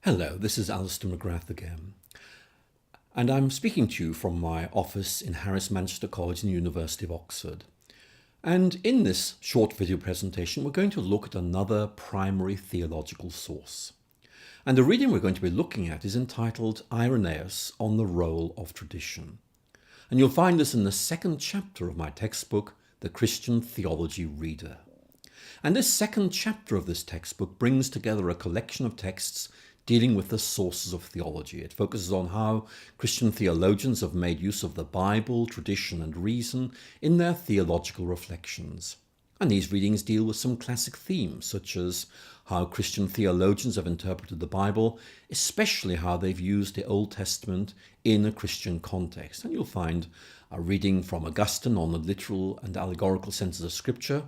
Hello, this is Alister McGrath again, and I'm speaking to you from my office in Harris Manchester College and the University of Oxford. And in this short video presentation, we're going to look at another primary theological source. And the reading we're going to be looking at is entitled Irenaeus on the Role of Tradition. And you'll find this in the second chapter of my textbook, The Christian Theology Reader. And this second chapter of this textbook brings together a collection of texts dealing with the sources of theology. It focuses on how Christian theologians have made use of the Bible, tradition, and reason in their theological reflections. And these readings deal with some classic themes, such as how Christian theologians have interpreted the Bible, especially how they've used the Old Testament in a Christian context. And you'll find a reading from Augustine on the literal and allegorical senses of Scripture,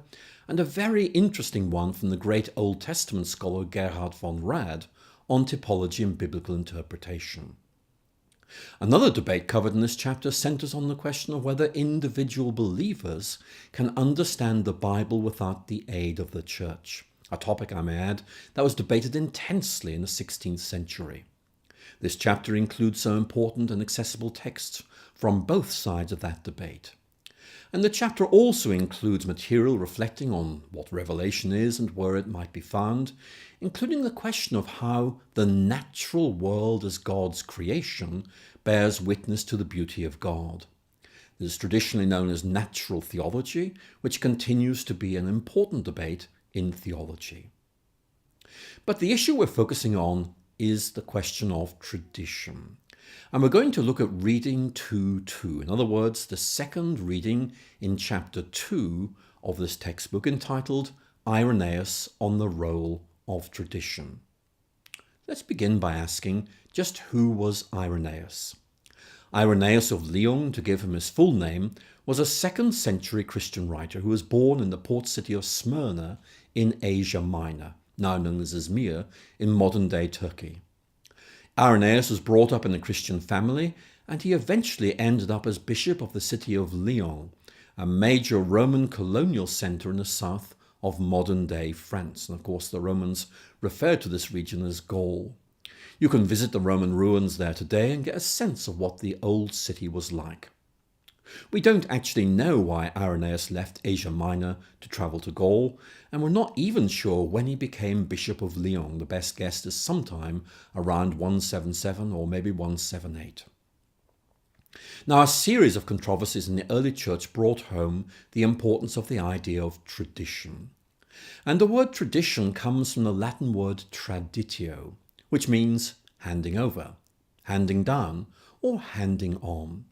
and a very interesting one from the great Old Testament scholar Gerhard von Rad on typology and biblical interpretation. Another debate covered in this chapter centers on the question of whether individual believers can understand the Bible without the aid of the church, a topic, I may add, that was debated intensely in the 16th century. This chapter includes some important and accessible texts from both sides of that debate. And the chapter also includes material reflecting on what revelation is and where it might be found, including the question of how the natural world as God's creation bears witness to the beauty of God. This is traditionally known as natural theology, which continues to be an important debate in theology. But the issue we're focusing on is the question of tradition. And we're going to look at reading 2.2, in other words, the second reading in chapter 2 of this textbook entitled Irenaeus on the Role of Tradition. Let's begin by asking, just who was Irenaeus? Irenaeus of Lyons, to give him his full name, was a 2nd century Christian writer who was born in the port city of Smyrna in Asia Minor, now known as Izmir, in modern-day Turkey. Irenaeus was brought up in a Christian family, and he eventually ended up as bishop of the city of Lyon, a major Roman colonial centre in the south of modern-day France. And of course, the Romans referred to this region as Gaul. You can visit the Roman ruins there today and get a sense of what the old city was like. We don't actually know why Irenaeus left Asia Minor to travel to Gaul, and we're not even sure when he became Bishop of Lyon. The best guess is sometime around 177 or maybe 178. Now, a series of controversies in the early church brought home the importance of the idea of tradition. And the word tradition comes from the Latin word traditio, which means handing over, handing down, or handing on.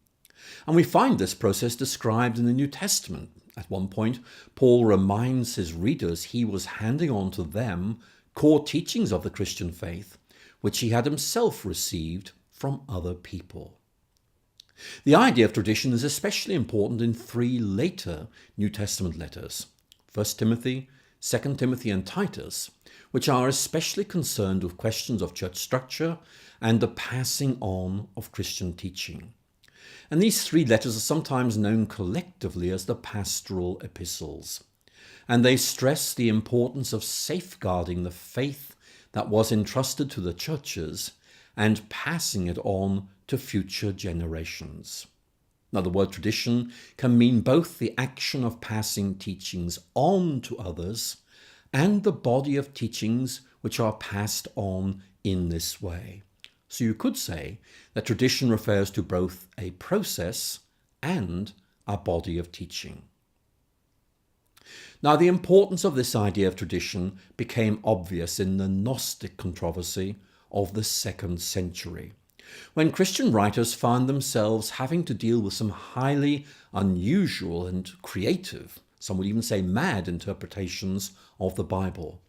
And we find this process described in the New Testament. At one point, Paul reminds his readers he was handing on to them core teachings of the Christian faith, which he had himself received from other people. The idea of tradition is especially important in 3 later New Testament letters, 1 Timothy, 2 Timothy, and Titus, which are especially concerned with questions of church structure and the passing on of Christian teaching. And these 3 letters are sometimes known collectively as the pastoral epistles. And they stress the importance of safeguarding the faith that was entrusted to the churches and passing it on to future generations. Now, the word tradition can mean both the action of passing teachings on to others and the body of teachings which are passed on in this way. So you could say that tradition refers to both a process and a body of teaching. Now, the importance of this idea of tradition became obvious in the Gnostic controversy of the 2nd century, when Christian writers found themselves having to deal with some highly unusual and creative, some would even say mad, interpretations of the Bible.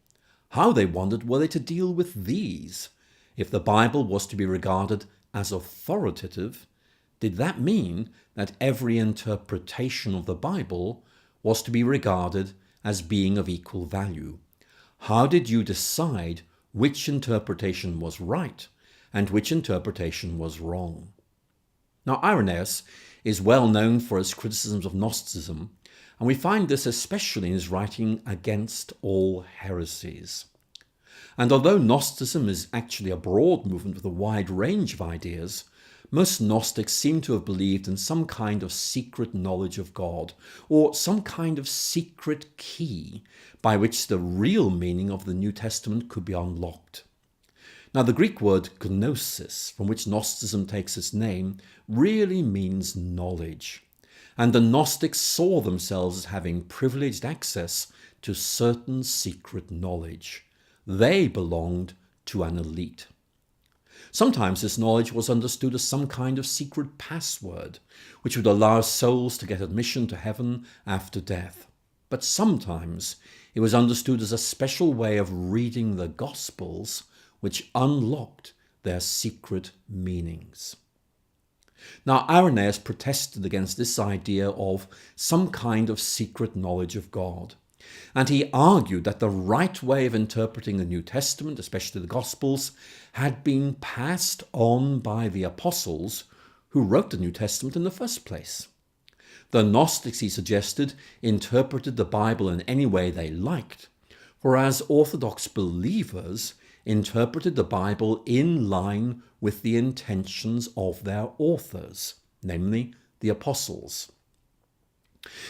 How, they wondered, were they to deal with these? If the Bible was to be regarded as authoritative, did that mean that every interpretation of the Bible was to be regarded as being of equal value? How did you decide which interpretation was right and which interpretation was wrong? Now, Irenaeus is well known for his criticisms of Gnosticism, and we find this especially in his writing against all heresies. And although Gnosticism is actually a broad movement with a wide range of ideas, most Gnostics seem to have believed in some kind of secret knowledge of God, or some kind of secret key by which the real meaning of the New Testament could be unlocked. Now, the Greek word gnosis, from which Gnosticism takes its name, really means knowledge. And the Gnostics saw themselves as having privileged access to certain secret knowledge. They belonged to an elite. Sometimes this knowledge was understood as some kind of secret password, which would allow souls to get admission to heaven after death. But sometimes it was understood as a special way of reading the Gospels, which unlocked their secret meanings. Now, Irenaeus protested against this idea of some kind of secret knowledge of God, and he argued that the right way of interpreting the New Testament, especially the Gospels, had been passed on by the apostles who wrote the New Testament in the first place. The Gnostics, he suggested, interpreted the Bible in any way they liked, whereas Orthodox believers interpreted the Bible in line with the intentions of their authors, namely the apostles.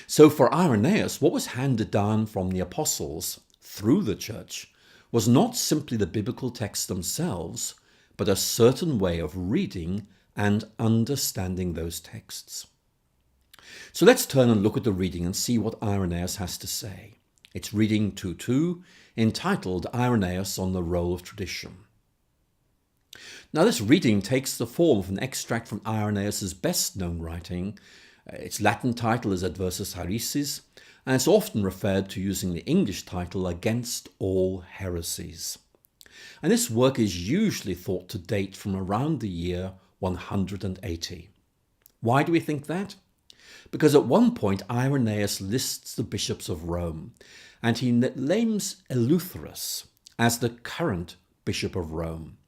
So for Irenaeus, what was handed down from the apostles through the church was not simply the biblical texts themselves, but a certain way of reading and understanding those texts. So let's turn and look at the reading and see what Irenaeus has to say. It's reading 2.2, entitled Irenaeus on the Role of Tradition. Now, this reading takes the form of an extract from Irenaeus' best-known writing. Its Latin title is Adversus Heresies, and it's often referred to using the English title Against All Heresies. And this work is usually thought to date from around the year 180. Why do we think that? Because at one point Irenaeus lists the bishops of Rome, and he names Eleutherus as the current bishop of Rome.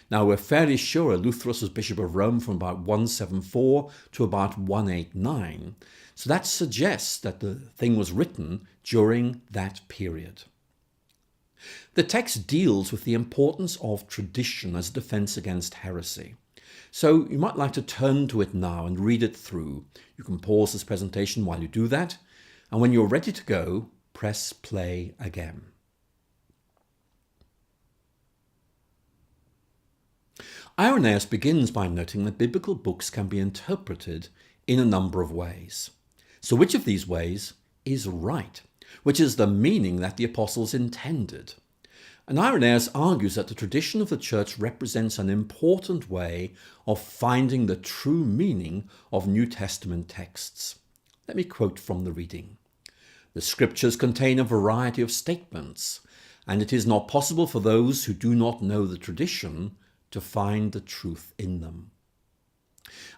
Now, we're fairly sure Eleutherus was bishop of Rome from about 174 to about 189, so that suggests that the thing was written during that period. The text deals with the importance of tradition as defense against heresy. So you might like to turn to it now and read it through. You can pause this presentation while you do that, and when you're ready to go, press play again. Irenaeus begins by noting that biblical books can be interpreted in a number of ways. So which of these ways is right? Which is the meaning that the apostles intended? And Irenaeus argues that the tradition of the church represents an important way of finding the true meaning of New Testament texts. Let me quote from the reading. The scriptures contain a variety of statements, and it is not possible for those who do not know the tradition to find the truth in them.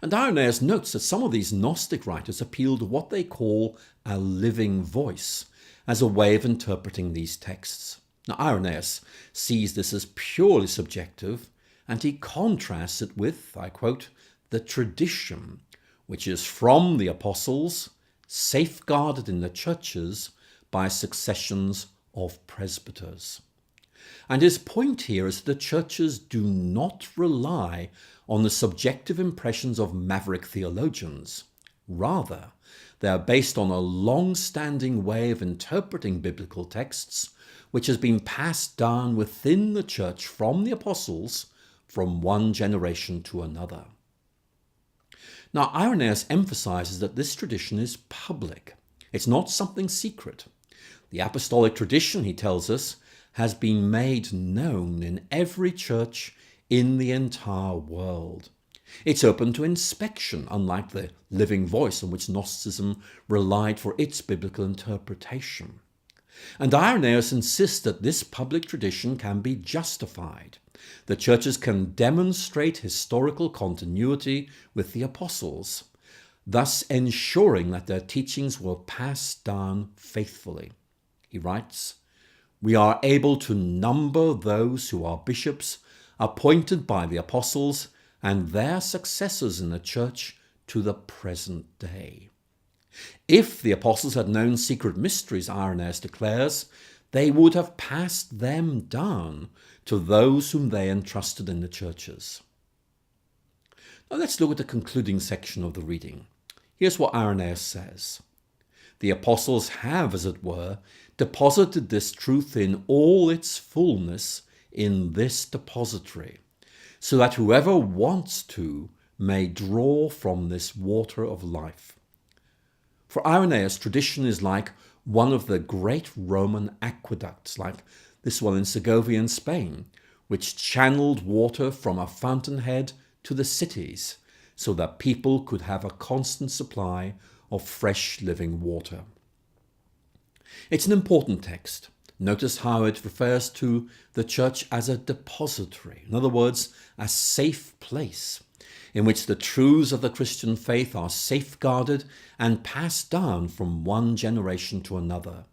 And Irenaeus notes that some of these Gnostic writers appeal to what they call a living voice as a way of interpreting these texts. Now, Irenaeus sees this as purely subjective, and he contrasts it with, I quote, the tradition, which is from the apostles, safeguarded in the churches by successions of presbyters. And his point here is that the churches do not rely on the subjective impressions of maverick theologians. Rather, they are based on a long-standing way of interpreting biblical texts, which has been passed down within the church from the apostles from one generation to another. Now, Irenaeus emphasizes that this tradition is public. It's not something secret. The apostolic tradition, he tells us, has been made known in every church in the entire world. It's open to inspection, unlike the living voice on which Gnosticism relied for its biblical interpretation. And Irenaeus insists that this public tradition can be justified. The churches can demonstrate historical continuity with the apostles, thus ensuring that their teachings were passed down faithfully. He writes, "We are able to number those who are bishops appointed by the apostles and their successors in the church to the present day." If the apostles had known secret mysteries, Irenaeus declares, they would have passed them down to those whom they entrusted in the churches. Now let's look at the concluding section of the reading. Here's what Irenaeus says. The apostles have, as it were, deposited this truth in all its fullness in this depository, so that whoever wants to may draw from this water of life. For Irenaeus, tradition is like one of the great Roman aqueducts, like this one in Segovia in Spain, which channeled water from a fountainhead to the cities, so that people could have a constant supply of fresh living water. It's an important text. Notice how it refers to the church as a depository, in other words, a safe place in which the truths of the Christian faith are safeguarded and passed down from one generation to another.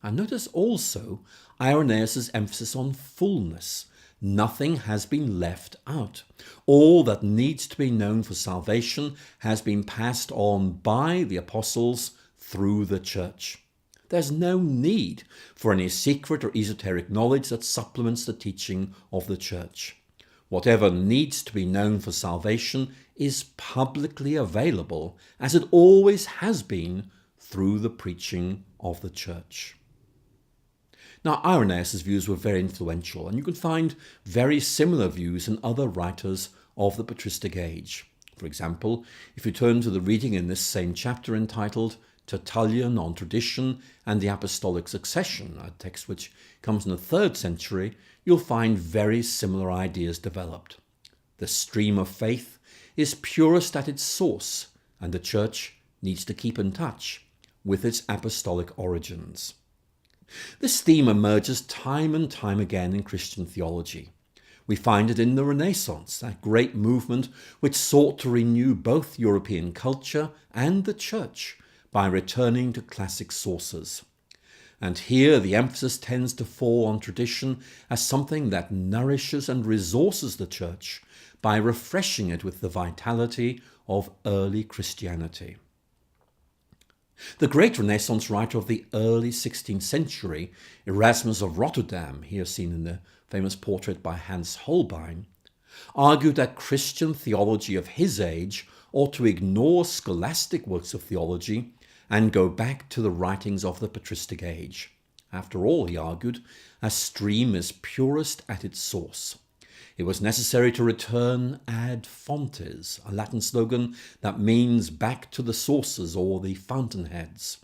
And notice also Irenaeus' emphasis on fullness. Nothing has been left out. All that needs to be known for salvation has been passed on by the apostles through the church. There's no need for any secret or esoteric knowledge that supplements the teaching of the church. Whatever needs to be known for salvation is publicly available, as it always has been through the preaching of the church. Now, Irenaeus' views were very influential, and you can find very similar views in other writers of the patristic age. For example, if you turn to the reading in this same chapter entitled Tertullian on Tradition and the Apostolic Succession, a text which comes in the 3rd century, you'll find very similar ideas developed. The stream of faith is purest at its source, and the church needs to keep in touch with its apostolic origins. This theme emerges time and time again in Christian theology. We find it in the Renaissance, that great movement which sought to renew both European culture and the church by returning to classic sources. And here the emphasis tends to fall on tradition as something that nourishes and resources the church by refreshing it with the vitality of early Christianity. The great Renaissance writer of the early 16th century, Erasmus of Rotterdam, here seen in the famous portrait by Hans Holbein, argued that Christian theology of his age ought to ignore scholastic works of theology and go back to the writings of the patristic age. After all, he argued, a stream is purest at its source. It was necessary to return ad fontes, a Latin slogan that means back to the sources or the fountainheads.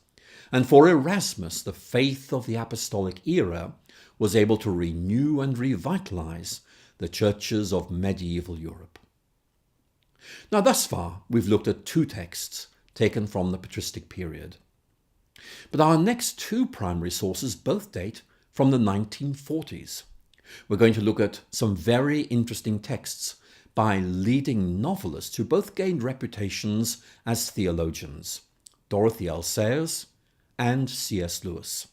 And for Erasmus, the faith of the apostolic era was able to renew and revitalize the churches of medieval Europe. Now, thus far, we've looked at 2 texts taken from the patristic period. But our next 2 primary sources both date from the 1940s. We're going to look at some very interesting texts by leading novelists who both gained reputations as theologians, Dorothy Sayers and C.S. Lewis.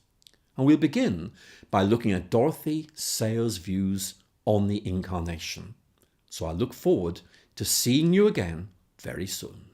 And we'll begin by looking at Dorothy Sayers' views on the Incarnation. So I look forward to seeing you again very soon.